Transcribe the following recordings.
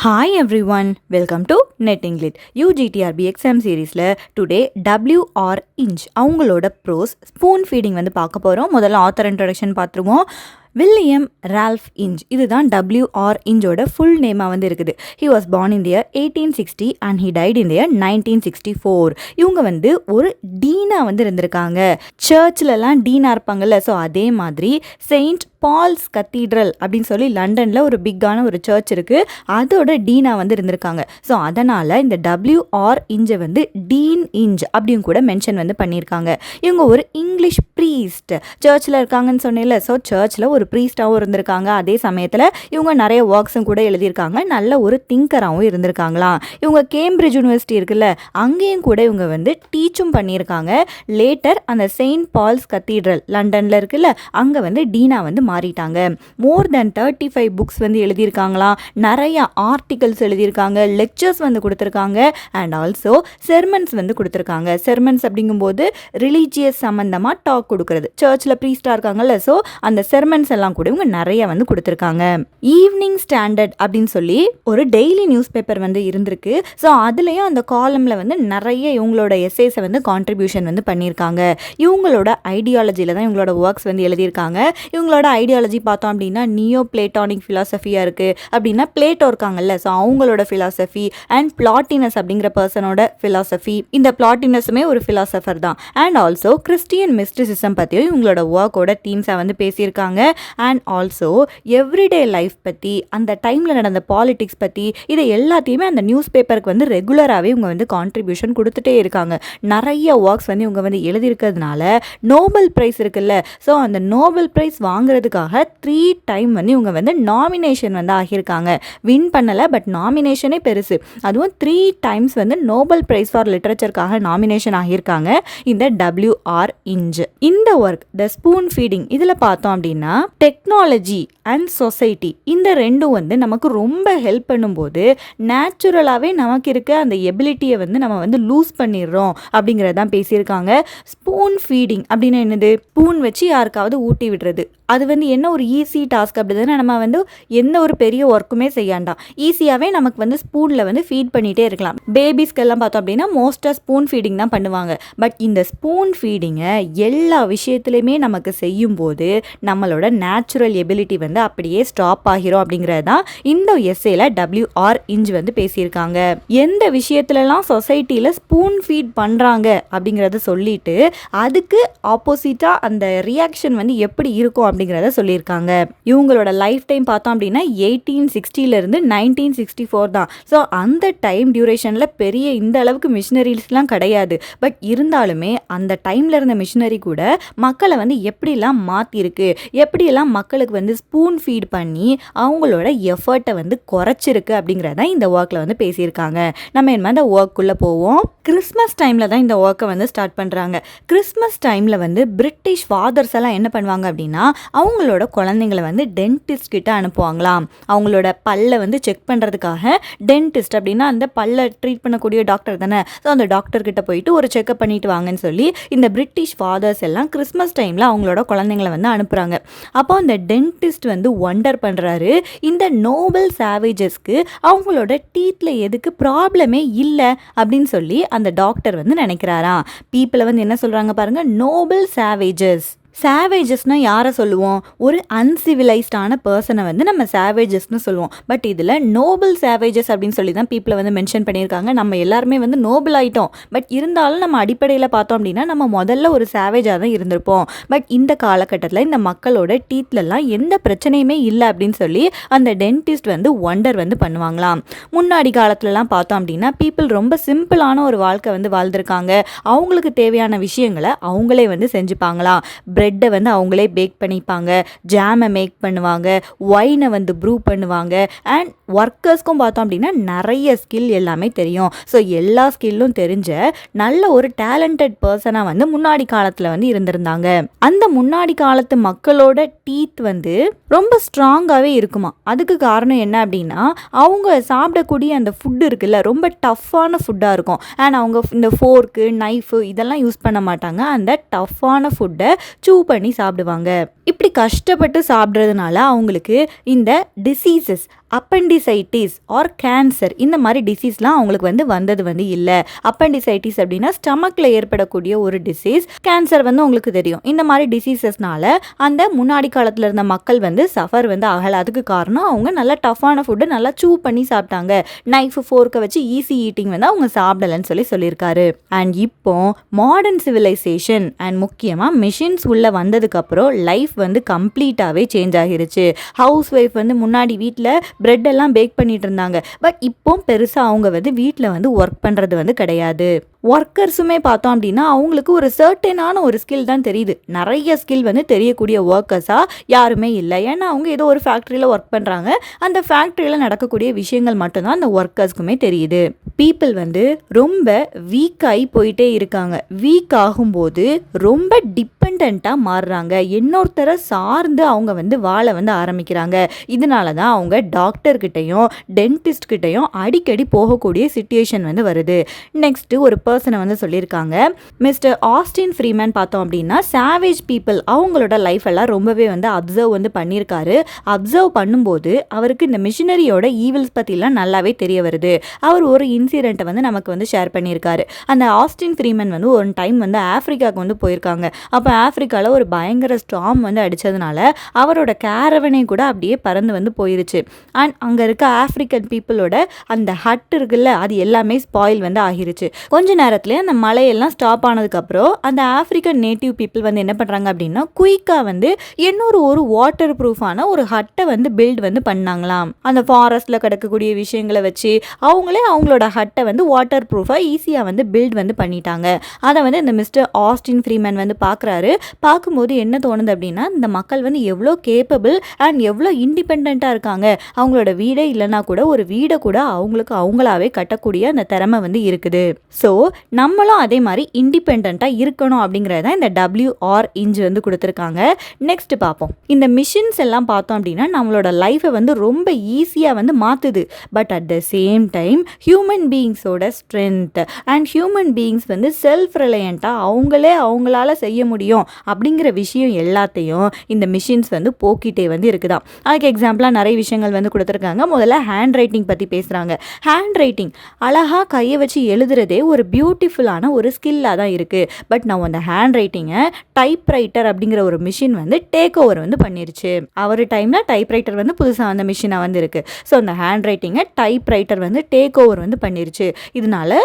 Hi everyone, welcome to NetEnglit. UGTRB exam seriesல today WR Inch அவங்களோட pros spoon feeding வந்து பார்க்க போகிறோம். முதல்ல ஆத்தர் இன்ட்ரடக்ஷன் பார்த்துருவோம். வில்லியம் ரால்ஃப் இன்ச், இதுதான் WR இன்ச்சோட ஃபுல் நேமாக வந்து இருக்குது. He was born in year 1860 and he died in year 1964. இவங்க வந்து ஒரு டீனாக வந்து இருந்திருக்காங்க. சர்ச்லலாம் டீனாக இருப்பாங்கல்ல, ஸோ அதே மாதிரி செயின்ட் பால்ஸ் கத்தீட்ரல் அப்படின்னு சொல்லி லண்டனில் ஒரு பிக்கான ஒரு சர்ச் இருக்குது, அதோட டீனாக வந்து இருந்திருக்காங்க. ஸோ அதனால் இந்த WR இன்ச்சை வந்து டீன் இன்ச் அப்படின்னு கூட மென்ஷன் வந்து பண்ணியிருக்காங்க. இவங்க ஒரு இங்கிலீஷ் ப்ரீஸ்ட், சர்ச்சில் இருக்காங்கன்னு சொன்னேன்ல, ஸோ சர்ச்சில் ஒரு ப்ரீஸ்டாகவும் இருந்திருக்காங்க. அதே சமயத்தில் இவங்க நிறைய ஒர்க்ஸும் கூட எழுதியிருக்காங்க. நல்ல ஒரு திங்கராகவும் இருந்திருக்காங்களாம். இவங்க கேம்பிரிட்ஜ் யூனிவர்சிட்டி இருக்குல்ல, அங்கேயும் கூட இவங்க வந்து டீச்சும் பண்ணியிருக்காங்க. லேட்டர் அந்த செயின்ட் பால்ஸ் கத்தீட்ரல் லண்டனில் இருக்குல்ல, அங்கே வந்து டீனா வந்து மாறிட்டாங்க. மோர் தென் 35 புக்ஸ் வந்து எழுதியிருக்காங்களாம். நிறைய ஆர்டிகல்ஸ் எழுதியிருக்காங்க, லெக்சர்ஸ் வந்து கொடுத்துருக்காங்க, அண்ட் ஆல்சோ செர்மன்ஸ் வந்து கொடுத்துருக்காங்க. செர்மன்ஸ் அப்படிங்கும்போது ரிலீஜியஸ் சம்மந்தமாக டாக் கொடுக்குறது, சர்ச்சில் ப்ரீஸ்டாக இருக்காங்கல்ல, ஸோ அந்த செர்மன்ஸ் எல்லாம் கூட இவங்க நிறைய வந்து கொடுத்துருக்காங்க. ஈவினிங் ஸ்டாண்டர்ட் அப்படின்னு சொல்லி ஒரு டெய்லி நியூஸ் பேப்பர் வந்து இருந்திருக்கு. ஸோ அதுலேயும் அந்த காலமில் வந்து நிறைய இவங்களோட எஸ்ஸேஸை வந்து கான்ட்ரிபியூஷன் வந்து பண்ணியிருக்காங்க. இவங்களோட ஐடியாலஜியில் தான் இவங்களோட ஒர்க்ஸ் வந்து எழுதியிருக்காங்க. இவங்களோட ஐடியாலஜி பார்த்தோம் அப்படின்னா நியோ பிளேட்டானிக் ஃபிலாசபியாக இருக்குது. அப்படின்னா பிளேட்டோ இருக்காங்கல்ல, ஸோ அவங்களோட ஃபிலாசபி அண்ட் பிளாட்டினஸ் அப்படிங்கிற பர்சனோட ஃபிலாசபி. இந்த பிளாட்டினஸுமே ஒரு ஃபிலாசபர் தான். அண்ட் ஆல்சோ கிறிஸ்டியன் மிஸ்டிசிசம் பற்றியும் இவங்களோட ஒர்க்கோட தீம்ஸை வந்து பேசியிருக்காங்க. அண்ட் ஆல்சோ எவ்ரிடே லைஃப் பற்றி, அந்த டைமில் நடந்த பாலிடிக்ஸ் பற்றி, இதை எல்லாத்தையுமே அந்த நியூஸ் பேப்பருக்கு வந்து ரெகுலராகவே இவங்க வந்து கான்ட்ரிபியூஷன் கொடுத்துட்டே இருக்காங்க. நிறைய ஒர்க்ஸ் வந்து இவங்க வந்து எழுதியிருக்கிறதுனால நோபல் ப்ரைஸ் இருக்குல்ல, ஸோ அந்த நோபல் ப்ரைஸ் வாங்குறதுக்காக 3 டைம் வந்து இவங்க வந்து நாமினேஷன் வந்து ஆகியிருக்காங்க. வின் பண்ணலை, பட் நாமினேஷனே பெருசு. அதுவும் 3 டைம்ஸ் வந்து நோபல் ப்ரைஸ் ஃபார் லிட்ரேச்சருக்காக நாமினேஷன் ஆகியிருக்காங்க இந்த WR இன்ச். இந்த ஒர்க் த ஸ்பூன் ஃபீடிங் இதில் பார்த்தோம் அப்படின்னா டெக்னாலஜி அண்ட் சொசைட்டி இந்த ரெண்டும் வந்து நமக்கு ரொம்ப ஹெல்ப் பண்ணும்போது நேச்சுரலாகவே நமக்கு இருக்க அந்த எபிலிட்டியை வந்து நம்ம வந்து லூஸ் பண்ணிடுறோம் அப்படிங்கிறதான் பேசியிருக்காங்க. ஸ்பூன் ஃபீடிங் அப்படின்னா என்னது? ஸ்பூன் வச்சு யாருக்காவது ஊட்டி விடுறது. அது வந்து என்ன ஒரு ஈஸி டாஸ்க் அப்படின்னா, நம்ம வந்து எந்த ஒரு பெரிய ஒர்க்குமே செய்யாண்டாம், ஈஸியாகவே நமக்கு வந்து ஸ்பூனில் வந்து ஃபீட் பண்ணிகிட்டே இருக்கலாம். பேபிஸ்க்கெல்லாம் பார்த்தோம் அப்படின்னா மோஸ்ட்டாக ஸ்பூன் ஃபீடிங் தான் பண்ணுவாங்க. பட் இந்த ஸ்பூன் ஃபீடிங்கை எல்லா விஷயத்துலையுமே நமக்கு செய்யும்போது நம்மளோட நேச்சுரல் எபிலிட்டி வந்து அப்படியே ஸ்டாப் ஆகிரும் அப்படிங்கிறது தான் இந்த எஸ்ஸேல WR இன்ச் வந்து பேசியிருக்காங்க. எந்த விஷயத்துலலாம் சொசைட்டியில் ஸ்பூன் ஃபீட் பண்ணுறாங்க அப்படிங்கிறத சொல்லிட்டு அதுக்கு ஆப்போசிட்டாக அந்த ரியாக்ஷன் வந்து எப்படி இருக்கும் அப்படிங்கிறத சொல்லியிருக்காங்க. இவங்களோட லைஃப் டைம் பார்த்தோம் அப்படின்னா 1860 1964 தான். ஸோ அந்த டைம் டியூரேஷனில் பெரிய இந்த அளவுக்கு மிஷினரிஸ்லாம் கிடையாது. பட் இருந்தாலுமே அந்த டைமில் இருந்த மிஷினரி கூட மக்களை வந்து எப்படிலாம் மாற்றிருக்கு, எப்படியெல்லாம் மக்களுக்கு வந்து ஸ்பூன் ஃபீட் பண்ணி அவங்களோட எஃபர்ட்டை வந்து குறைச்சிருக்கு அப்படிங்கிறத இந்த ஒர்க்கில் வந்து பேசியிருக்காங்க. நம்ம என்ன அந்த ஒர்க்குள்ளே போவோம். கிறிஸ்மஸ் டைமில் தான் இந்த ஒர்க்கை வந்து ஸ்டார்ட் பண்ணுறாங்க. கிறிஸ்மஸ் டைமில் வந்து பிரிட்டிஷ் ஃபாதர்ஸ் எல்லாம் என்ன பண்ணுவாங்க அப்படின்னா அவங்களோட குழந்தைங்களை வந்து டென்டிஸ்ட் கிட்ட அனுப்புவாங்களாம். அவங்களோட பல்லை வந்து செக் பண்ணுறதுக்காக டென்டிஸ்ட் அப்படின்னா அந்த பல்லை ட்ரீட் பண்ணக்கூடிய டாக்டர் தானே, ஸோ அந்த டாக்டர் கிட்ட போயிட்டு ஒரு செக்அப் பண்ணிட்டு வாங்கன்னு சொல்லி இந்த பிரிட்டிஷ் ஃபாதர்ஸ் எல்லாம் கிறிஸ்மஸ் டைமில் அவங்களோட குழந்தைங்களை வந்து அனுப்புகிறாங்க. அப்போ அந்த டென்டிஸ்ட் வந்து ஒண்டர் பண்ணுறாரு, இந்த நோபல் சாவேஜஸ்க்கு அவங்களோட டீத்தில் எதுக்கு ப்ராப்ளமே இல்லை அப்படின்னு சொல்லி அந்த டாக்டர் வந்து நினைக்கிறாராம். பீப்புளை வந்து என்ன சொல்கிறாங்க பாருங்க, நோபல் சாவேஜஸ். சாவேஜஸ்னால் யாரை சொல்லுவோம்? ஒரு அன்சிவிலைஸ்டான பர்சனை வந்து நம்ம சாவேஜஸ்னு சொல்லுவோம். பட் இதில் நோபல் சாவேஜஸ் அப்படின்னு சொல்லி தான் பீப்புளை வந்து மென்ஷன் பண்ணியிருக்காங்க. நம்ம எல்லாருமே வந்து நோபல் ஆகிட்டோம், பட் இருந்தாலும் நம்ம அடிப்படையில் பார்த்தோம் அப்படின்னா நம்ம முதல்ல ஒரு சாவேஜாக தான் இருந்திருப்போம். பட் இந்த காலகட்டத்தில் இந்த மக்களோட டீத்லலாம் எந்த பிரச்சனையுமே இல்லை அப்படின்னு சொல்லி அந்த டென்டிஸ்ட் வந்து ஒண்டர் வந்து பண்ணுவாங்களாம். முன்னாடி காலத்துலலாம் பார்த்தோம் அப்படின்னா பீப்புள் ரொம்ப சிம்பிளான ஒரு வாழ்க்கை வந்து வாழ்ந்திருக்காங்க. அவங்களுக்கு தேவையான விஷயங்களை அவங்களே வந்து செஞ்சுப்பாங்களாம். பிரெட்டை வந்து அவங்களே பேக் பண்ணிப்பாங்க, ஜாமை மேக் பண்ணுவாங்க, ஒயினை வந்து ப்ரூ பண்ணுவாங்க. அண்ட் ஒர்க்கர்ஸ்க்கும் பார்த்தோம் அப்படின்னா நிறைய ஸ்கில் எல்லாமே தெரியும். ஸோ எல்லா ஸ்கில்லும் தெரிஞ்ச நல்ல ஒரு டேலண்டட் பர்சனாக வந்து முன்னாடி காலத்தில் வந்து இருந்திருந்தாங்க. அந்த முன்னாடி காலத்து மக்களோட டீத் வந்து ரொம்ப ஸ்ட்ராங்காகவே இருக்குமா. அதுக்கு காரணம் என்ன அப்படின்னா அவங்க சாப்பிடக்கூடிய அந்த ஃபுட்டு இருக்குல்ல, ரொம்ப டஃப்பான ஃபுட்டாக இருக்கும். அண்ட் அவங்க இந்த ஃபோர்க்கு நைஃபு இதெல்லாம் யூஸ் பண்ண மாட்டாங்க. அந்த டஃப்பான ஃபுட்டை சூ பண்ணி சாப்பிடுவாங்க. இப்படி கஷ்டப்பட்டு சாப்பிட்றதுனால அவங்களுக்கு இந்த டிசீசஸ் அப்பெண்டிசைட்டிஸ் ஆர் கேன்சர் இந்த மாதிரி டிசீஸ்லாம் அவங்களுக்கு வந்தது இல்லை. அப்பெண்டிசைட்டிஸ் அப்படின்னா ஸ்டமக்கில் ஏற்படக்கூடிய ஒரு டிசீஸ். கேன்சர் உங்களுக்கு தெரியும். இந்த மாதிரி டிசீசஸ்னால அந்த முன்னாடி காலத்தில் இருந்த மக்கள் சஃபர் ஆகலை. அதுக்கு காரணம் அவங்க நல்லா டஃப்பான ஃபுட்டு நல்லா சூ பண்ணி சாப்பிட்டாங்க. நைஃப் ஃபோர்க்கை வச்சு ஈஸி ஈட்டிங் அவங்க சாப்பிடலன்னு சொல்லியிருக்காரு. அண்ட் இப்போ மாடர்ன் சிவிலைசேஷன் அண்ட் முக்கியமாக மிஷின்ஸ் உள்ள வந்ததுக்கப்புறம் லைஃப் கம்ப்ளீட்டாகவே சேஞ்ச் ஆகிருச்சு. ஹவுஸ் ஒய்ஃப் முன்னாடி வீட்டில் பிரெட் எல்லாம் பேக் பண்ணிட்டு இருந்தாங்க. பட் இப்போ பெருசாக அவங்க வீட்டில் ஒர்க் பண்ணுறது கிடையாது. ஒர்க்கர்ஸுமே பார்த்தோம் அப்படின்னா அவங்களுக்கு ஒரு சர்டனான ஒரு ஸ்கில் தான் தெரியுது. நிறைய ஸ்கில் தெரியக்கூடிய ஒர்க்கர்ஸாக யாருமே இல்லை. ஏன்னா அவங்க ஏதோ ஒரு ஃபேக்ட்ரியில் ஒர்க் பண்ணுறாங்க. அந்த ஃபேக்ட்ரியில் நடக்கக்கூடிய விஷயங்கள் மட்டும்தான் அந்த ஒர்க்கர்ஸ்க்குமே தெரியுது. பீப்புள் ரொம்ப வீக்காகி போயிட்டே இருக்காங்க. வீக் ஆகும்போது ரொம்ப டிபெண்ட்டாக மாறுறாங்க. இன்னொருத்தரை சார்ந்து அவங்க வாழ ஆரம்பிக்கிறாங்க. இதனால தான் அவங்க டாக்டர்கிட்டையும் டென்டிஸ்ட்கிட்டையும் அடிக்கடி போகக்கூடிய சிச்சுவேஷன் வருது. நெக்ஸ்ட் ஒரு பர்சனை சொல்லியிருக்காங்க. மிஸ்டர் ஆஸ்டின் ஃப்ரீமேன் பார்த்தோம் அப்படின்னா சாவேஜ் பீப்புள் அவங்களோட லைஃப் எல்லாம் ரொம்பவே அப்சர்வ் பண்ணியிருக்காரு. அப்சர்வ் பண்ணும்போது அவருக்கு இந்த மிஷினரியோட ஈவில்ஸ் பற்றிலாம் நல்லாவே தெரிய வருது. அவர் ஒரு இன்சிடென்ட்டை நமக்கு ஷேர் பண்ணியிருக்காரு. அந்த ஆஸ்டின் ஃப்ரீமேன் ஒரு டைம் ஆஃப்ரிக்காவுக்கு போயிருக்காங்க. அப்போ ஆஃப்ரிக்காவில் ஒரு பயங்கர ஸ்டார்ம் அடித்ததுனால அவரோட கேரவனே கூட அப்படியே பறந்து போயிருச்சு. அண்ட் அங்கே இருக்க ஆஃப்ரிக்கன் பீப்புளோட அந்த ஹட் இருக்குல்ல அது எல்லாமே ஸ்பாயில் ஆகிருச்சு. கொஞ்ச நேரத்துல அந்த மழையெல்லாம் ஸ்டாப் ஆனதுக்கப்புறம் அந்த ஆஃப்ரிக்கன் நேட்டிவ் பீப்புள் என்ன பண்ணுறாங்க அப்படின்னா குயிக்காக இன்னொரு ஒரு வாட்டர் ப்ரூஃபான ஒரு ஹட்டை பில்ட் பண்ணாங்களாம். அந்த ஃபாரஸ்ட்டில் கிடக்கக்கூடிய விஷயங்களை வச்சு அவங்களே அவங்களோட ஹட்டை வாட்டர் ப்ரூஃபாக ஈஸியாக பில்ட் பண்ணிட்டாங்க. அதை இந்த மிஸ்டர் ஆஸ்டின் ஃப்ரீமேன் பார்க்குறாரு. பார்க்கும்போது என்ன தோணுது அப்படின்னா இந்த மக்கள் எவ்வளோ கேப்பபிள் அண்ட் எவ்வளோ இண்டிபெண்ட்டாக இருக்காங்க. அவங்களோட வீடே இல்லைன்னா கூட ஒரு வீடை கூட அவங்களுக்கு அவங்களாவே கட்டக்கூடிய அந்த திறமை இருக்குது. ஸோ நம்மளும் அதே மாதிரி இண்டிபெண்ட்டாக இருக்கணும் அப்படிங்கிறத இந்த WR இன்ச் கொடுத்துருக்காங்க. நெக்ஸ்ட் பார்ப்போம். இந்த மிஷின்ஸ் எல்லாம் பார்த்தோம் அப்படின்னா நம்மளோட லைஃப்பை ரொம்ப ஈஸியாக மாற்றுது. But at the same time human பீயிங்ஸோட strength and human beings self ரிலையண்ட்டாக அவங்களால செய்ய முடியும் அப்படிங்கிற விஷயம் எல்லாத்தையும் இந்த மிஷின்ஸ் போக்கிட்டே இருக்குதான். அதுக்கு எக்ஸாம்பிளாக நிறைய விஷயங்கள் கொடுத்துருக்காங்க. முதல்ல ஹேண்ட் ரைட்டிங் பற்றி பேசுகிறாங்க. ஹேண்ட் ரைட்டிங் அழகாக கையை வச்சு எழுதுறதே ஒரு பியூட்டிஃபுல்லான ஒரு ஸ்கில்லாக தான் இருக்குது. பட் நான் அந்த ஹேண்ட் ரைட்டிங்கை டைப்ரைட்டர் அப்படிங்கிற ஒரு மிஷின் டேக் ஓவர் பண்ணிருச்சு. அவர் டைமில் டைப்ரைட்டர் புதுசாக அந்த மிஷினாக இருக்குது. ஸோ அந்த ஹேண்ட் ரைட்டிங்கை டைப்ரைட்டர் டேக் ஓவர் பண்ணிருச்சு. இதனால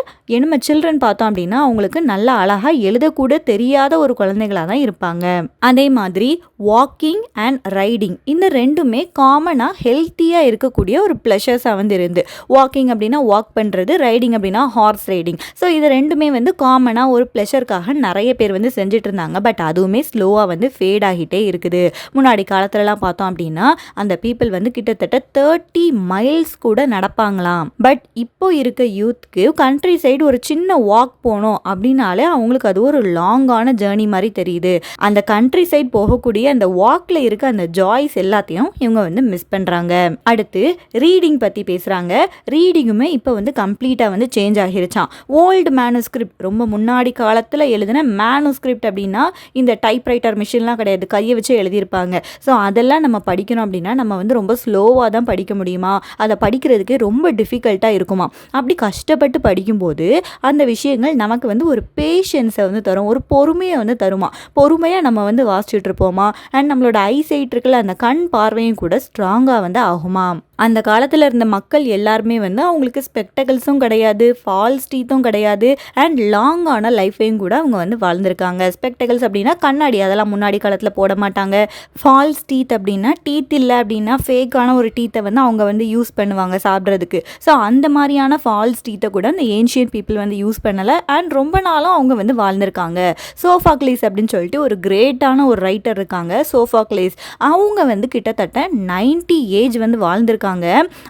நம்ம சில்ட்ரன் பார்த்தோம் அப்படின்னா அவங்களுக்கு நல்லா அழகாக எழுதக்கூட தெரியாத ஒரு குழந்தைகளாக தான் இருப்பாங்க. அதே மாதிரி வாக்கிங் அண்ட் ரைடிங் இந்த ரெண்டுமே காமனாக ஹெல்த்தியாக இருக்கக்கூடிய ஒரு ப்ளஷர்ஸாக இருந்து. வாக்கிங் அப்படின்னா வாக் பண்ணுறது, ரைடிங் அப்படின்னா ஹார்ஸ் ரைடிங். ஸோ இது ரெண்டுமே காமனாக ஒரு ப்ளஷருக்காக நிறைய பேர் செஞ்சுட்டு இருந்தாங்க. பட் அதுவுமே ஸ்லோவாக ஃபேட் ஆகிட்டே இருக்குது. முன்னாடி காலத்துலலாம் பார்த்தோம் அப்படின்னா அந்த பீப்புள் கிட்டத்தட்ட 30 மைல்ஸ் கூட நடப்பாங்களாம். பட் இப்போ இருக்க யூத்க்கு கண்ட்ரி சைடு ஒரு சின்ன வாக் போனோம் அப்படின்னாலே அவங்களுக்கு அது ஒரு லாங்கான ஜேர்னி மாதிரி தெரியுது. அந்த கண்ட்ரி சைடு போகக்கூடிய அந்த வாக்ல இருக்க அந்த ஜாய்ஸ் எல்லாத்தையும் இவங்க மிஸ் பண்ணுறாங்க. அடுத்து ரீடிங் பற்றி பேசுகிறாங்க. ரீடிங்குமே இப்போ கம்ப்ளீட்டாக சேஞ்ச் ஆகிருச்சான். ஓல்டு மேனுஸ்கிரிப்ட் ரொம்ப முன்னாடி காலத்தில் எழுதின மேனுஸ்கிரிப்ட் அப்படின்னா இந்த டைப்ரைட்டர் மிஷின்லாம் கிடையாது, கையை வச்சு எழுதியிருப்பாங்க. ஸோ அதெல்லாம் நம்ம படிக்கணும் அப்படின்னா நம்ம ரொம்ப ஸ்லோவாக தான் படிக்க முடியுமா, அதை படிக்கிறதுக்கு ரொம்ப டிஃபிகல்ட்டாக இருக்குமா. அப்படி கஷ்டப்பட்டு படிக்கும்போது அந்த விஷயங்கள் நமக்கு ஒரு பேஷன்ஸை தரும், ஒரு பொறுமையை தருமா. பொறுமையாக நம்ம வாசிச்சுட்டு இருப்போமா. அண்ட் நம்மளோட ஐசைட் இருக்குல்ல அந்த கண் பார்வையும் கூட ஸ்ட்ராங்காக ஆகுமா. அந்த காலத்தில் இருந்த மக்கள் எல்லாருமே அவங்களுக்கு ஸ்பெக்டகல்ஸும் கிடையாது, ஃபால்ஸ் டீத்தும் கிடையாது, அண்ட் லாங்கான லைஃபையும் கூட அவங்க வாழ்ந்திருக்காங்க. ஸ்பெக்டகல்ஸ் அப்படின்னா கண்ணாடி, அதெல்லாம் முன்னாடி காலத்தில் போட மாட்டாங்க. ஃபால்ஸ் டீத் அப்படின்னா டீத் இல்லை அப்படின்னா ஃபேக்கான ஒரு டீத்தை அவங்க யூஸ் பண்ணுவாங்க சாப்பிட்றதுக்கு. ஸோ அந்த மாதிரியான ஃபால்ஸ் டீத்தை கூட அந்த ஏன்ஷியன் பீப்புள் யூஸ் பண்ணலை. அண்ட் ரொம்ப நாளும் அவங்க வாழ்ந்திருக்காங்க. சோஃபாக்லீஸ் அப்படின்னு சொல்லிட்டு ஒரு கிரேட்டான ஒரு ரைட்டர் இருக்காங்க, சோஃபாக்லீஸ். அவங்க கிட்டத்தட்ட 90 ஏஜ் வாழ்ந்திருக்காங்க.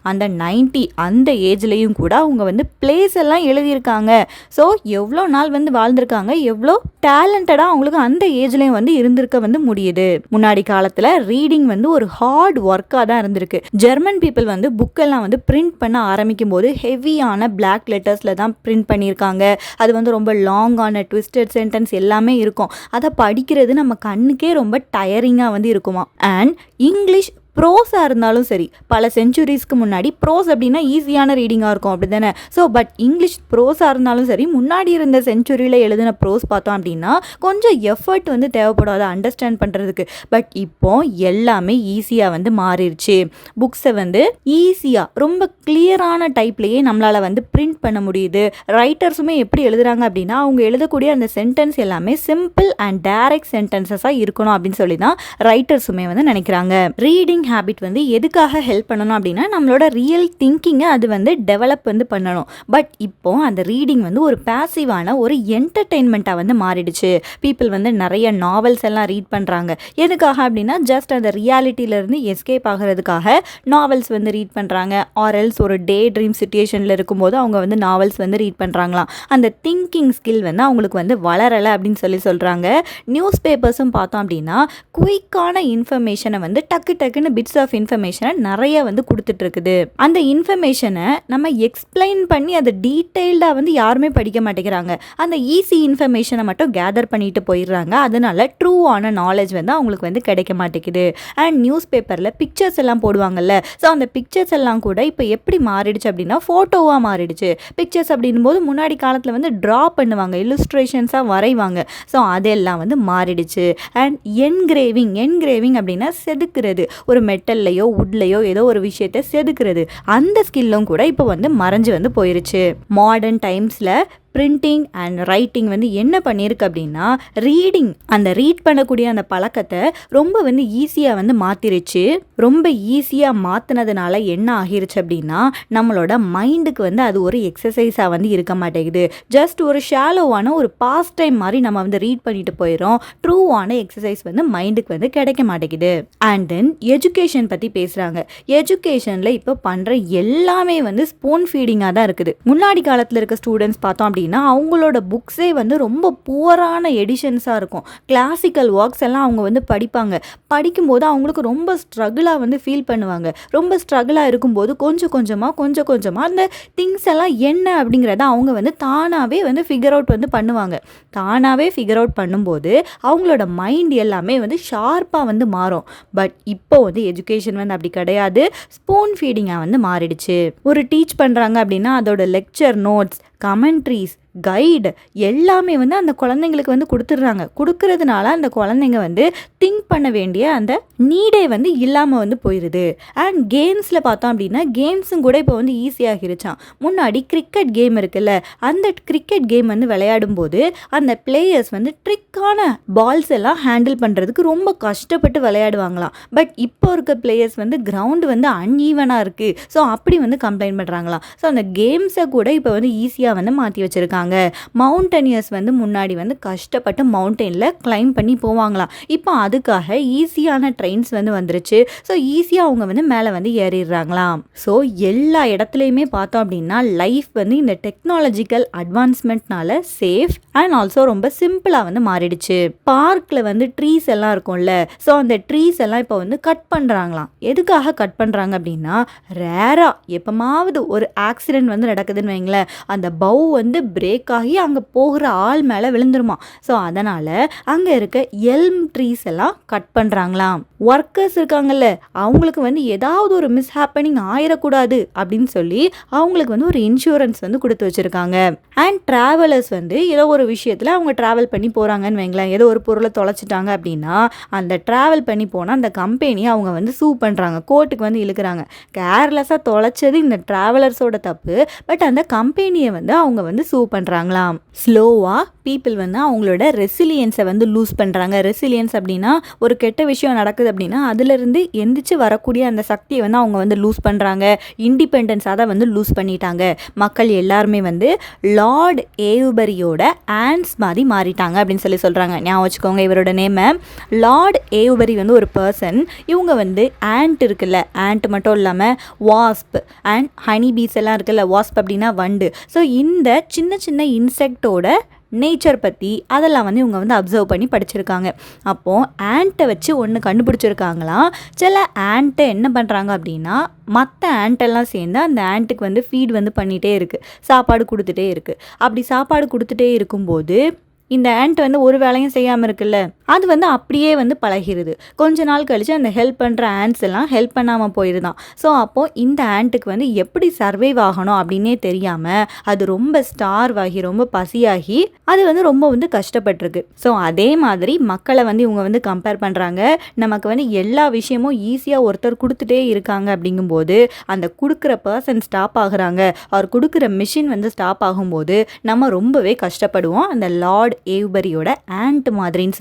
அந்த 90 அந்த ஏஜ்லயும் கூட அவங்க பிளேஸ் எல்லாம் எழுதியிருக்காங்க. ஸோ எவ்வளோ நாள் வாழ்ந்திருக்காங்க, எவ்வளோ டேலண்டடாக அவங்களுக்கு அந்த ஏஜ்லயும் இருந்திருக்க முடியுது. முன்னாடி காலத்தில் ரீடிங் ஒரு ஹார்ட் ஒர்க்காக தான் இருந்திருக்கு. ஜெர்மன் பீப்புள் புக்கெல்லாம் பிரிண்ட் பண்ண ஆரம்பிக்கும் போது ஹெவியான பிளாக் லெட்டர்ஸில் தான் பிரிண்ட் பண்ணியிருக்காங்க. அது ரொம்ப லாங்கான ட்விஸ்டட் சென்டென்ஸ் எல்லாமே இருக்கும். அதை படிக்கிறது நம்ம கண்ணுக்கே ரொம்ப டயரிங்காக இருக்குமா. அண்ட் இங்கிலீஷ் ப்ரோஸாக இருந்தாலும் சரி, பல செஞ்சுரிஸ்க்கு முன்னாடி ப்ரோஸ் அப்படின்னா ஈஸியான ரீடிங்காக இருக்கும் அப்படி தானே. ஸோ பட் இங்கிலீஷ் ப்ரோஸாக இருந்தாலும் சரி, முன்னாடி இருந்த செஞ்சுரியில் எழுதின ப்ரோஸ் பார்த்தோம் அப்படின்னா கொஞ்சம் எஃபர்ட் வந்து தேவைப்படும் அதை அண்டர்ஸ்டாண்ட் பண்ணுறதுக்கு. பட் இப்போ எல்லாமே ஈஸியாக வந்து மாறிடுச்சு. புக்ஸை வந்து ஈஸியாக ரொம்ப கிளியரான டைப்லேயே நம்மளால் வந்து பிரிண்ட் பண்ண முடியுது. ரைட்டர்ஸுமே எப்படி எழுதுறாங்க அப்படின்னா அவங்க எழுதக்கூடிய அந்த சென்டென்ஸ் எல்லாமே சிம்பிள் அண்ட் டைரக்ட் சென்டென்சஸாக இருக்கணும் அப்படின்னு சொல்லி தான் ரைட்டர்ஸுமே வந்து நினைக்கிறாங்க. ரீடிங் ஹேபிட் வந்து எதுக்காக ஹெல்ப் பண்ணணும் அப்படின்னா நம்மளோட ரியல் திங்கிங்கை அது வந்து டெவலப் வந்து பண்ணணும். பட் இப்போ அந்த ரீடிங் வந்து ஒரு பேசிவான ஒரு என்டர்டெயின்மெண்ட்டாக வந்து மாறிடுச்சு. பீப்புள் வந்து நிறைய நாவல்ஸ் எல்லாம் ரீட் பண்ணுறாங்க. எதுக்காக அப்படின்னா ஜஸ்ட் அந்த ரியாலிட்டியிலேருந்து எஸ்கேப் ஆகிறதுக்காக நாவல்ஸ் வந்து ரீட் பண்ணுறாங்க. ஆர்எல்ஸ் ஒரு டே ட்ரீம் சிச்சுவேஷனில் இருக்கும்போது அவங்க வந்து நாவல்ஸ் வந்து ரீட் பண்ணுறாங்களாம். அந்த திங்கிங் ஸ்கில் வந்து அவங்களுக்கு வந்து வளரலை அப்படின்னு சொல்கிறாங்க. நியூஸ் பேப்பர்ஸும் பார்த்தோம் அப்படின்னா குயிக்கான இன்ஃபர்மேஷனை வந்து டக்குன்னு பிட்ஸ் ஆஃப் இன்ஃபர்மேஷனை நிறைய வந்து கொடுத்துட்ருக்குது. அந்த இன்ஃபர்மேஷனை நம்ம எக்ஸ்பிளைன் பண்ணி அதை டீட்டெயில்டாக வந்து யாருமே படிக்க மாட்டேங்கிறாங்க. அந்த ஈஸி இன்ஃபர்மேஷனை மட்டும் கேதர் பண்ணிட்டு போயிடுறாங்க. அதனால ட்ரூவான நாலேஜ் வந்து அவங்களுக்கு வந்து கிடைக்க மாட்டேங்குது. அண்ட் நியூஸ் பேப்பரில் பிக்சர்ஸ் எல்லாம் போடுவாங்கல்ல, ஸோ அந்த பிக்சர்ஸ் எல்லாம் கூட இப்போ எப்படி மாறிடுச்சு அப்படின்னா ஃபோட்டோவாக மாறிடுச்சு. பிக்சர்ஸ் அப்படின்னும் போது முன்னாடி காலத்தில் வந்து ட்ரா பண்ணுவாங்க, இல்லுஸ்ட்ரேஷன்ஸாக வரைவாங்க. ஸோ அதெல்லாம் வந்து மாறிடுச்சு. அண்ட் என்கிரேவிங் அப்படின்னா செதுக்குறது, ஒரு மெட்டல்லையோ வுட்லையோ ஏதோ ஒரு விஷயத்தை செதுக்குறது, அந்த ஸ்கில்லும் கூட இப்போ வந்து மறைஞ்சு வந்து போயிருச்சு. மாடர்ன் டைம்ஸில் பிரிண்டிங் அண்ட் ரைட்டிங் வந்து என்ன பண்ணியிருக்கு அப்படின்னா ரீடிங், அந்த ரீட் பண்ணக்கூடிய அந்த பழக்கத்தை ரொம்ப வந்து ஈஸியாக வந்து மாற்றிருச்சு. ரொம்ப ஈஸியாக மாற்றினதுனால என்ன ஆகிருச்சு அப்படின்னா நம்மளோட மைண்டுக்கு வந்து அது ஒரு எக்ஸசைஸாக வந்து இருக்க மாட்டேங்குது. ஜஸ்ட் ஒரு ஷாலோவான ஒரு பாஸ்ட் டைம் மாதிரி நம்ம வந்து ரீட் பண்ணிட்டு போயிடும். ட்ரூவான எக்ஸசைஸ் வந்து மைண்டுக்கு வந்து கிடைக்க மாட்டேங்குது. அண்ட் தென் எஜுகேஷன் பற்றி பேசுகிறாங்க. எஜுகேஷனில் இப்போ பண்ணுற எல்லாமே வந்து ஸ்பூன் ஃபீடிங்காக தான் இருக்குது. முன்னாடி காலத்தில் இருக்க ஸ்டூடெண்ட்ஸ் பார்த்தோம் அப்படின்னா அவங்களோட புக்ஸே வந்து ரொம்ப புவரான எடிஷன்ஸாக இருக்கும். கிளாசிக்கல் ஒர்க்ஸ் எல்லாம் அவங்க வந்து படிக்கும்போது அவங்களுக்கு ரொம்ப ஸ்ட்ரகிளாக வந்து ஃபீல் பண்ணுவாங்க. ரொம்ப ஸ்ட்ரகிளாக இருக்கும்போது கொஞ்சம் கொஞ்சமாக அந்த திங்ஸ் எல்லாம் என்ன அப்படிங்கிறத அவங்க வந்து தானாகவே வந்து ஃபிகர் அவுட் வந்து பண்ணுவாங்க. தானாகவே ஃபிகர் அவுட் பண்ணும்போது அவங்களோட மைண்ட் எல்லாமே வந்து ஷார்ப்பாக வந்து மாறும். பட் இப்போ வந்து எஜுகேஷன் வந்து அப்படி கிடையாது, ஸ்பூன் ஃபீடிங்காக வந்து மாறிடுச்சு. ஒரு டீச் பண்ணுறாங்க அப்படின்னா அதோட லெக்சர் நோட்ஸ், கமெண்ட்ரிஸ், கைடு எல்லாமே வந்து அந்த குழந்தைங்களுக்கு வந்து கொடுக்கறதுனால அந்த குழந்தைங்க வந்து திங்க் பண்ண வேண்டிய அந்த நீடே வந்து இல்லாமல் வந்து போயிடுது. அண்ட் கேம்ஸில் பார்த்தோம் அப்படின்னா கேம்ஸும் கூட இப்போ வந்து ஈஸியாகிருச்சான். முன்னாடி கிரிக்கெட் கேம் இருக்குல்ல, அந்த கிரிக்கெட் கேம் வந்து விளையாடும் போது அந்த பிளேயர்ஸ் வந்து ட்ரிக்கான பால்ஸ் எல்லாம் ஹேண்டில் பண்ணுறதுக்கு ரொம்ப கஷ்டப்பட்டு விளையாடுவாங்களாம். பட் இப்போ இருக்க பிளேயர்ஸ் வந்து கிரவுண்டு வந்து அன்ஈவனாக இருக்குது, ஸோ அப்படி வந்து கம்ப்ளைண்ட் பண்ணுறாங்களாம். ஸோ அந்த கேம்ஸை கூட இப்போ வந்து ஈஸியாக வந்து மாற்றி வச்சுருக்காங்க. மவுண்டனியர்ஸ் வந்து முன்னாடி வந்து கஷ்டப்பட்டு மவுண்டெயினில் கிளைம் பண்ணி போவாங்களாம். இப்போ அதுக்காக ஈஸியான ட்ரெயின்ஸ் வந்து வந்துருச்சு. ஸோ ஈஸியாக அவங்க வந்து மேலே வந்து ஏறிடுறாங்களாம். ஸோ எல்லா இடத்துலையுமே பார்த்தோம் அப்படின்னா லைஃப் வந்து இந்த டெக்னாலஜிக்கல் அட்வான்ஸ்மெண்ட்னால சேஃப் அண்ட் ஆல்சோ ரொம்ப சிம்பிளாக வந்து மாறிடுச்சு. பார்க்கில் வந்து ட்ரீஸ் எல்லாம் இருக்கும்ல, ஸோ அந்த ட்ரீஸ் எல்லாம் இப்போ வந்து கட் பண்ணுறாங்களாம். எதுக்காக கட் பண்ணுறாங்க அப்படின்னா ரேராக எப்பமாவது ஒரு ஆக்சிடென்ட் வந்து நடக்குதுன்னு வைங்களேன், அந்த பவு வந்து பிரேக் ஆகி அங்கே போகிற ஆள் மேலே விழுந்துருமா. ஸோ அதனால் அங்கே இருக்க எல்ம் ட்ரீஸ் எல்லாம் கட் பண்ணுறாங்களாம். ஒர்க்கர்ஸ் இருக்காங்கல்ல, அவங்களுக்கு வந்து ஏதாவது ஒரு மிஸ் ஹேப்பனிங் ஆயிடக்கூடாது அப்படின்னு சொல்லி அவங்களுக்கு வந்து ஒரு இன்சூரன்ஸ் வந்து கொடுத்து வச்சுருக்காங்க. அண்ட் ட்ராவலர்ஸ் வந்து ஏதோ ஒரு விஷயத்தில் அவங்க ட்ராவல் பண்ணி போகிறாங்கன்னு வைங்களேன், ஏதோ ஒரு பொருளை தொலைச்சிட்டாங்க அப்படின்னா அந்த ட்ராவல் பண்ணி போனால் அந்த கம்பெனியை அவங்க வந்து சூ பண்ணுறாங்க, கோர்ட்டுக்கு வந்து இழுக்கிறாங்க. கேர்லெஸ்ஸாக தொலைச்சது இந்த ட்ராவலர்ஸோட தப்பு, பட் அந்த கம்பெனியை வந்து அவங்க வந்து சூ பண்ணுறாங்களாம். ஸ்லோவாக பீப்புள் வந்து அவங்களோட ரெசிலியன்ஸை வந்து லூஸ் பண்ணுறாங்க. ரெசிலியன்ஸ் அப்படின்னா ஒரு கெட்ட விஷயம் நடக்குது அப்படின்னா அதிலிருந்து எந்திரிச்சு வரக்கூடிய அந்த சக்தியை வந்து அவங்க வந்து லூஸ் பண்ணுறாங்க. இண்டிபெண்டன்ஸாக தான் வந்து லூஸ் பண்ணிட்டாங்க. மக்கள் எல்லாருமே வந்து லார்ட் ஏவுபரியோட ஆன்ஸ் மாதிரி மாறிட்டாங்க அப்படின்னு சொல்கிறாங்க. ஞாபகம் வச்சுக்கோங்க இவரோட நேமை. லார்ட் ஏவுபரி வந்து ஒரு பர்சன். இவங்க வந்து ஆண்ட் இருக்குல்ல, ஆண்ட் மட்டும் இல்லாமல் வாஸ்ப் அண்ட் ஹனி பீஸ் எல்லாம் இருக்குல்ல, வாஸ்ப் அப்படின்னா வண்டு. ஸோ இந்த சின்ன சின்ன இன்செக்டோட நேச்சர் பற்றி அதெல்லாம் வந்து இவங்க வந்து அப்சர்வ் பண்ணி படிச்சிருக்காங்க. அப்போது ஆண்ட்டை வச்சு ஒன்று கண்டுபிடிச்சிருக்காங்களாம். சில ஆண்ட்டை என்ன பண்ணுறாங்க அப்படின்னா மற்ற ஆண்ட்டெல்லாம் சேர்ந்து அந்த ஆண்ட்டுக்கு வந்து ஃபீட் வந்து பண்ணிகிட்டே இருக்குது, சாப்பாடு கொடுத்துட்டே இருக்குது. அப்படி சாப்பாடு கொடுத்துட்டே இருக்கும்போது இந்த ஆண்ட் வந்து ஒரு வேலையும் செய்யாமல் இருக்குல்ல, அது வந்து அப்படியே வந்து பழகிருது. கொஞ்ச நாள் கழிச்சு அந்த ஹெல்ப் பண்ணுற ஆண்ட்ஸ் எல்லாம் ஹெல்ப் பண்ணாமல் போயிருதான். ஸோ அப்போது இந்த ஆண்ட்டுக்கு வந்து எப்படி சர்வைவ் ஆகணும் அப்படின்னே தெரியாமல் அது ரொம்ப ஸ்டார்வ் ஆகி ரொம்ப பசியாகி அது வந்து ரொம்ப வந்து கஷ்டப்பட்டிருக்கு. ஸோ அதே மாதிரி மக்களை வந்து இவங்க வந்து கம்பேர் பண்ணுறாங்க. நமக்கு வந்து எல்லா விஷயமும் ஈஸியாக ஒருத்தர் கொடுத்துட்டே இருக்காங்க அப்படிங்கும்போது அந்த கொடுக்குற பர்சன் ஸ்டாப் ஆகுறாங்க, அவர் கொடுக்குற மிஷின் வந்து ஸ்டாப் ஆகும்போது நம்ம ரொம்பவே கஷ்டப்படுவோம். அந்த லார்ட் ஏவ்பரியோட ஆண்ட் மாதிரின்னு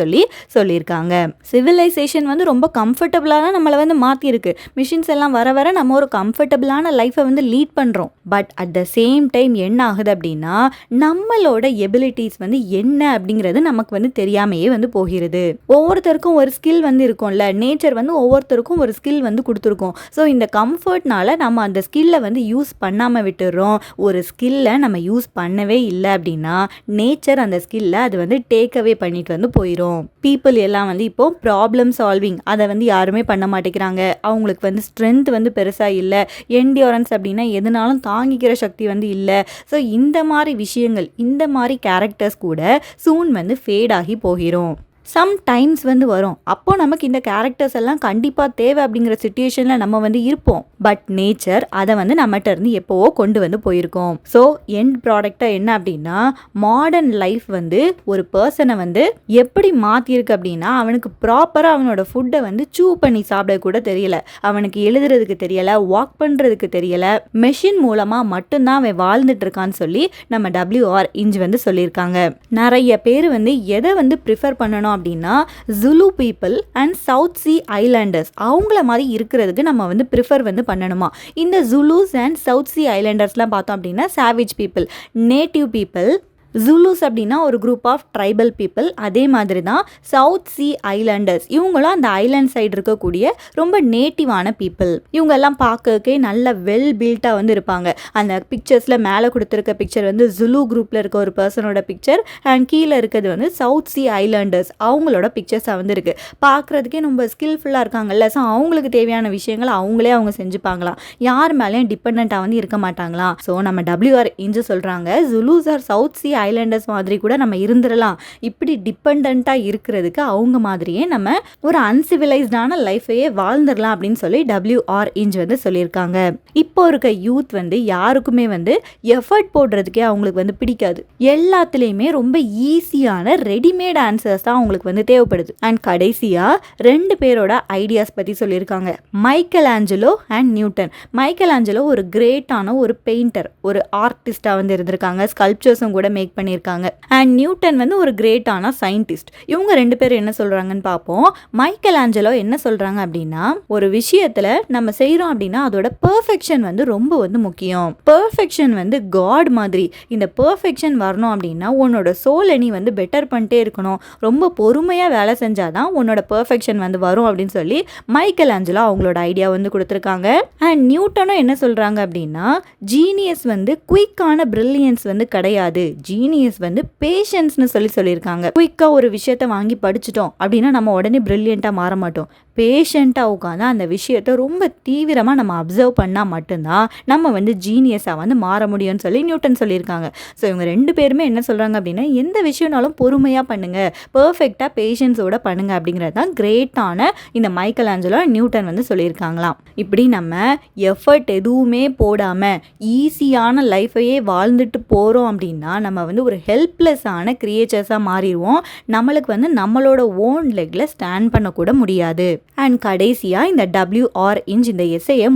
சொல்லியிருக்காங்க. சிவிலைசேஷன் வந்து ரொம்ப கம்ஃபர்டபுளான நம்மளை வந்து மாற்றிருக்கு. மிஷின்ஸ் எல்லாம் வர வர நம்ம ஒரு கம்ஃபர்டபுளான லைஃப்பை வந்து லீட் பண்ணுறோம். But at the same time என்ன ஆகுது அப்படின்னா நம்மளோட எபிலிட்டிஸ் வந்து என்ன அப்படிங்கிறது நமக்கு வந்து தெரியாமையே வந்து போகிறது. ஒவ்வொருத்தருக்கும் ஒரு ஸ்கில் வந்து இருக்கும்ல, நேச்சர் வந்து ஒவ்வொருத்தருக்கும் ஒரு ஸ்கில் வந்து கொடுத்துருக்கோம். ஸோ இந்த கம்ஃபர்ட்னால நம்ம அந்த ஸ்கில்லை வந்து யூஸ் பண்ணாமல் விட்டுடுறோம். ஒரு ஸ்கில்லை நம்ம யூஸ் பண்ணவே இல்லை அப்படின்னா நேச்சர் அந்த ஸ்கில்லை அது வந்து டேக் அவே பண்ணிட்டு வந்து போயிடும். பீப்புள் எல்லாம் வந்து இப்போ ப்ராப்ளம் சால்விங் அதை வந்து யாருமே பண்ண மாட்டேங்கிறாங்க. அவங்களுக்கு வந்து ஸ்ட்ரென்த் வந்து பெருசாக இல்லை, என்டியூரன்ஸ் அப்படின்னா எதுனாலும் தாங்கிக்கிற சக்தி வந்து இல்லை. ஸோ இந்த மாதிரி விஷயங்கள், இந்த மாதிரி கேரக்டர்ஸ் கூட சூன் வந்து ஃபேட் ஆகி போகிறோம். சம்டைம்ஸ் வந்து வரும், அப்போ நமக்கு இந்த கேரக்டர்ஸ் எல்லாம் கண்டிப்பாக தேவை அப்படிங்கிற சிச்சுவேஷனில் நம்ம வந்து இருப்போம். பட் நேச்சர் அதை வந்து நம்மகிட்ட இருந்து எப்போவோ கொண்டு வந்து போயிருக்கோம். ஸோ எண்ட் ப்ராடக்டாக என்ன அப்படின்னா மாடர்ன் லைஃப் வந்து ஒரு பர்சனை வந்து எப்படி மாற்றிருக்கு அப்படின்னா அவனுக்கு ப்ராப்பராக அவனோட ஃபுட்டை வந்து சூ பண்ணி சாப்பிட கூட தெரியல, அவனுக்கு எழுதுறதுக்கு தெரியலை, வாக் பண்ணுறதுக்கு தெரியலை, மெஷின் மூலமாக மட்டும்தான் அவன் வாழ்ந்துட்டு இருக்கான்னு சொல்லி நம்ம WR இஞ்ச் வந்து சொல்லியிருக்காங்க. நிறைய பேர் வந்து எதை வந்து ப்ரிஃபர் பண்ணணும் அப்படின்னா Zulu people and South Sea Islanders அவங்கள மாதிரி இருக்கிறதுக்கு நம்ம வந்து ப்ரிஃபர் வந்து பண்ணணுமா. இந்த ஜுலூஸ் அண்ட் சவுத் சி ஐலாண்டர்ஸ்லாம் பார்த்தோம் அப்படின்னா savage people, native people. Zulus அப்படின்னா ஒரு குரூப் ஆஃப் ட்ரைபல் பீப்புள். அதே மாதிரி தான் சவுத் சி ஐலாண்டர்ஸ், இவங்களும் அந்த ஐலாண்ட் சைடு இருக்கக்கூடிய ரொம்ப நேட்டிவான பீப்புள். இவங்கெல்லாம் பார்க்கறதுக்கே நல்ல வெல் பில்ட்டாக வந்து இருப்பாங்க. அந்த பிக்சர்ஸில் மேலே கொடுத்துருக்க பிக்சர் வந்து ஜுலு குரூப்பில் இருக்க ஒரு பர்சனோட பிக்சர் அண்ட் கீழே இருக்கிறது வந்து சவுத் சி ஐலாண்டர்ஸ் அவங்களோட பிக்சர்ஸாக வந்து இருக்குது. பார்க்குறதுக்கே ரொம்ப ஸ்கில்ஃபுல்லாக இருக்காங்கல்ல. ஸோ அவங்களுக்கு தேவையான விஷயங்களை அவங்களே அவங்க செஞ்சுப்பாங்களாம், யார் மேலேயும் டிபெண்ட்டாக வந்து இருக்க மாட்டாங்களாம். ஸோ நம்ம WR இஞ்சு சொல்கிறாங்க ஜுலூஸ் ஆர் சவுத் சி ஐலாண்டர்ஸ் மாதிரி கூட நம்ம இருந்துடலாம். இப்படி டிபெண்டா இருக்கிறதுக்கு அவங்க மாதிரியே நம்ம ஒரு அன்சிவிலைஸ்டான லைஃபையே வாழ்ந்துடலாம் அப்படின்னு சொல்லி WR இஞ்ச் வந்து சொல்லியிருக்காங்க. இப்போ இருக்க யூத் வந்து யாருக்குமே வந்து எஃபர்ட் போடுறதுக்கே அவங்களுக்கு வந்து பிடிக்காது. எல்லாத்துலேயுமே ரொம்ப ஈஸியான ரெடிமேட் ஆன்சர்ஸ் தான் அவங்களுக்கு வந்து தேவைப்படுது. அண்ட் கடைசியாக 2 பேரோட ஐடியாஸ் பற்றி சொல்லியிருக்காங்க, Michael Angelo and Newton. Michael Angelo ஒரு கிரேட்டான ஒரு பெயிண்டர், ஒரு ஆர்டிஸ்டாக வந்து இருந்திருக்காங்க, ஸ்கல்ப்சர்ஸும் கூட மேக் பண்ணியிருக்காங்க. அண்ட் நியூட்டன் வந்து ஒரு கிரேட்டான சயின்டிஸ்ட். இவங்க 2 பேர் என்ன சொல்கிறாங்கன்னு பார்ப்போம். மைக்கேல் ஆஞ்சலோ என்ன சொல்கிறாங்க அப்படின்னா ஒரு விஷயத்தில் நம்ம செய்கிறோம் அப்படின்னா அதோட பெர்ஃபெக்ஷன் வந்து ரொம்ப வந்து முக்கியம். பெர்ஃபெக்ஷன் வந்து காட் மாதிரி. இந்த பெர்ஃபெக்ஷன் வரணும் அப்படின்னா உன்னோட சோலை நீ வந்து பெட்டர் பண்ணிட்டே இருக்கணும், ரொம்ப பொறுமையாக வேலை செஞ்சாதான் உன்னோட பெர்ஃபெக்ஷன் வந்து வரும் அப்படின்னு சொல்லி மைக்கேல் ஆஞ்சலோ அவங்களோட ஐடியா வந்து கொடுத்துருக்காங்க. அண்ட் நியூட்டனும் என்ன சொல்கிறாங்க அப்படின்னா ஜீனியஸ் வந்து குயிக்கான பிரில்லியன்ஸ் வந்து கிடையாது, ஜீனியஸ் வந்து பேஷன்ஸ்னு சொல்லியிருக்காங்க. குயிக்காக ஒரு விஷயத்தை வாங்கி படிச்சிட்டோம் அப்படின்னா நம்ம உடனே பிரில்லியண்ட்டாக மாற மாட்டோம். பேஷண்ட்டாக உட்காந்து அந்த விஷயத்தை ரொம்ப தீவிரமாக நம்ம அப்சர்வ் பண்ணால் மட்டும்தான் நம்ம வந்து ஜீனியஸாக வந்து மாற முடியும்னு சொல்லி நியூட்டன் சொல்லியிருக்காங்க. ஸோ இவங்க 2 பேருமே என்ன சொல்கிறாங்க அப்படின்னா எந்த விஷயம்னாலும் பொறுமையாக பண்ணுங்கள், பர்ஃபெக்டாக பேஷன்ஸோட பண்ணுங்கள் அப்படிங்கிறது தான் கிரேட்டான இந்த மைக்கேல் ஆஞ்சலோ நியூட்டன் வந்து சொல்லியிருக்காங்களாம். இப்படி நம்ம எஃபர்ட் எதுவுமே போடாமல் ஈஸியான லைஃபையே வாழ்ந்துட்டு போகிறோம் அப்படின்னா நம்ம வந்து ஒரு ஹெல்ப்லெஸ்ஸான கிரியேச்சர்ஸாக மாறிடுவோம். நம்மளுக்கு வந்து நம்மளோட ஓன் லெக்கில் ஸ்டாண்ட் பண்ணக்கூட முடியாது. அண்ட் கடைசியாக இந்த WR இஞ்ச் இந்த எஸ்ஸையை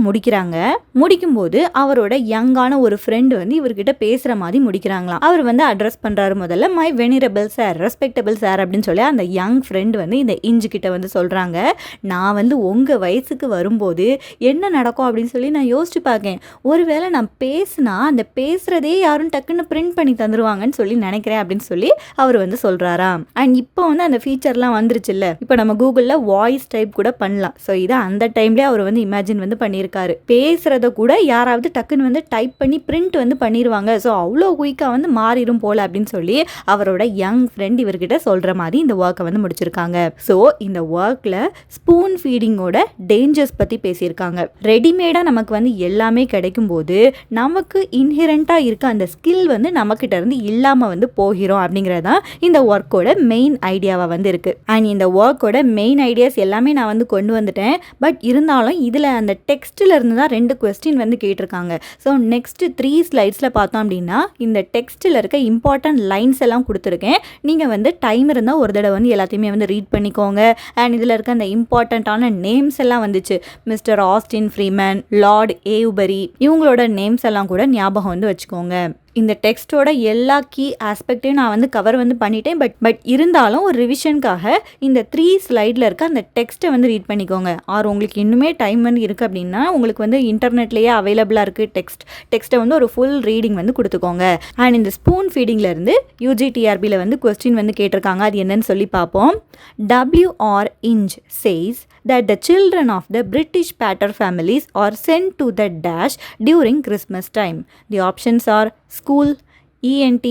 முடிக்கும்போது அவரோட யங்கான ஒரு ஃப்ரெண்டு வந்து இவர்கிட்ட பேசுகிற மாதிரி முடிக்கிறாங்களாம். அவர் வந்து அட்ரஸ் பண்ணுறாரு முதல்ல மை வெனிரபிள் சார், ரெஸ்பெக்டபிள் சார் அப்படின்னு சொல்லி அந்த யங் ஃப்ரெண்டு வந்து இந்த இஞ்ச் கிட்ட வந்து சொல்கிறாங்க, நான் வந்து உங்கள் வயசுக்கு வரும்போது என்ன நடக்கும் அப்படின்னு சொல்லி நான் யோசிச்சு பார்க்கேன். ஒருவேளை நான் பேசுனா அந்த பேசுகிறதே யாரும் டக்குன்னு பிரிண்ட் பண்ணி தந்துருவாங்கன்னு சொல்லி நினைக்கிறேன் அப்படின்னு சொல்லி அவர் வந்து சொல்கிறாராம். அண்ட் இப்போ வந்து அந்த ஃபீச்சர்லாம் வந்துருச்சுல்ல, இப்போ நம்ம கூகுளில் வாய்ஸ் டைப் கூட பண்ணலாம். ஸோ இதை அந்த டைம்லேயே அவர் வந்து இமேஜின் வந்து பண்ணியிருக்காரு. பேசுகிறத கூட யாராவது டக்குன்னு வந்து டைப் பண்ணி பிரிண்ட் வந்து பண்ணிடுவாங்க. ஸோ அவ்வளோ குயிக்காக வந்து மாறிடும் போல் அப்படின்னு சொல்லி அவரோட யங் ஃப்ரெண்ட் இவர்கிட்ட சொல்கிற மாதிரி இந்த ஒர்க்கை வந்து முடிச்சிருக்காங்க. ஸோ இந்த ஒர்க்கில் ஸ்பூன் ஃபீடிங்கோட டேஞ்சர்ஸ் பற்றி பேசியிருக்காங்க. ரெடிமேடாக நமக்கு வந்து எல்லாமே கிடைக்கும் போது நமக்கு இன்ஹெரண்ட்டாக இருக்க அந்த ஸ்கில் வந்து நம்மக்கிட்ட இருந்து இல்லாமல் வந்து போகிறோம் அப்படிங்கிறதான் இந்த ஒர்க்கோட மெயின் ஐடியாவாக வந்து இருக்குது. அண்ட் இந்த ஒர்க்கோட மெயின் ஐடியாஸ் எல்லாமே நான் வந்து கொண்டு வந்துட்டேன். பட் இருந்தாலும் இதில் அந்த டெக்ஸ்ட்டில் இருந்து தான் 2 கொஸ்டின் வந்து கேட்டிருக்காங்க. ஸோ நெக்ஸ்ட் 3 ஸ்லைட்ஸில் பார்த்தோம் அப்படின்னா இந்த டெக்ஸ்ட்டில் இருக்க இம்பார்ட்டன்ட் லைன்ஸ் எல்லாம் கொடுத்துருக்கேன். நீங்கள் வந்து டைம் இருந்தால் ஒரு தடவை வந்து எல்லாத்தையுமே வந்து ரீட் பண்ணிக்கோங்க. அண்ட் இதில் இருக்க அந்த இம்பார்ட்டண்ட்டான நேம்ஸ் எல்லாம் வந்துச்சு. மிஸ்டர் ஆஸ்டின் ஃப்ரீமன், லார்ட் ஏவுபரி, இவங்களோட நேம்ஸ் எல்லாம் கூட ஞாபகம் வந்து வச்சுக்கோங்க. இந்த டெக்ஸ்ட்டோட எல்லா கீ ஆஸ்பெக்டையும் நான் வந்து கவர் வந்து பண்ணிட்டேன். பட் இருந்தாலும் ஒரு ரிவிஷனுக்காக இந்த 3 ஸ்லைடில் இருக்க அந்த டெக்ஸ்ட்டை வந்து ரீட் பண்ணிக்கோங்க. ஆர் உங்களுக்கு இன்னுமே டைம் வந்து இருக்குது அப்படின்னா உங்களுக்கு வந்து இன்டர்நெட்லேயே அவைலபிளாக இருக்குது டெக்ஸ்ட்டை வந்து ஒரு ஃபுல் ரீடிங் வந்து கொடுத்துக்கோங்க. அண்ட் இந்த ஸ்பூன் ஃபீடிங்லேருந்து UGTRBயில் வந்து கொஸ்டின் வந்து கேட்டிருக்காங்க. அது என்னன்னு சொல்லி பார்ப்போம். W.R. Inge says that the children of the British Pater families are sent to the dash during Christmas time. The options are school, ENT,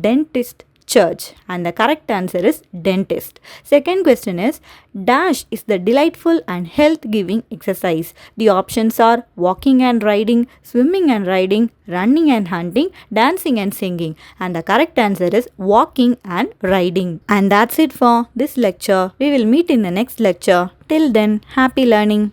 dentist, church, and the correct answer is dentist. Second question is dash is the delightful and health giving exercise. The options are walking and riding, swimming and riding, running and hunting, dancing and singing, and the correct answer is walking and riding. And that's it for this lecture. We will meet in the next lecture. Till then, happy learning.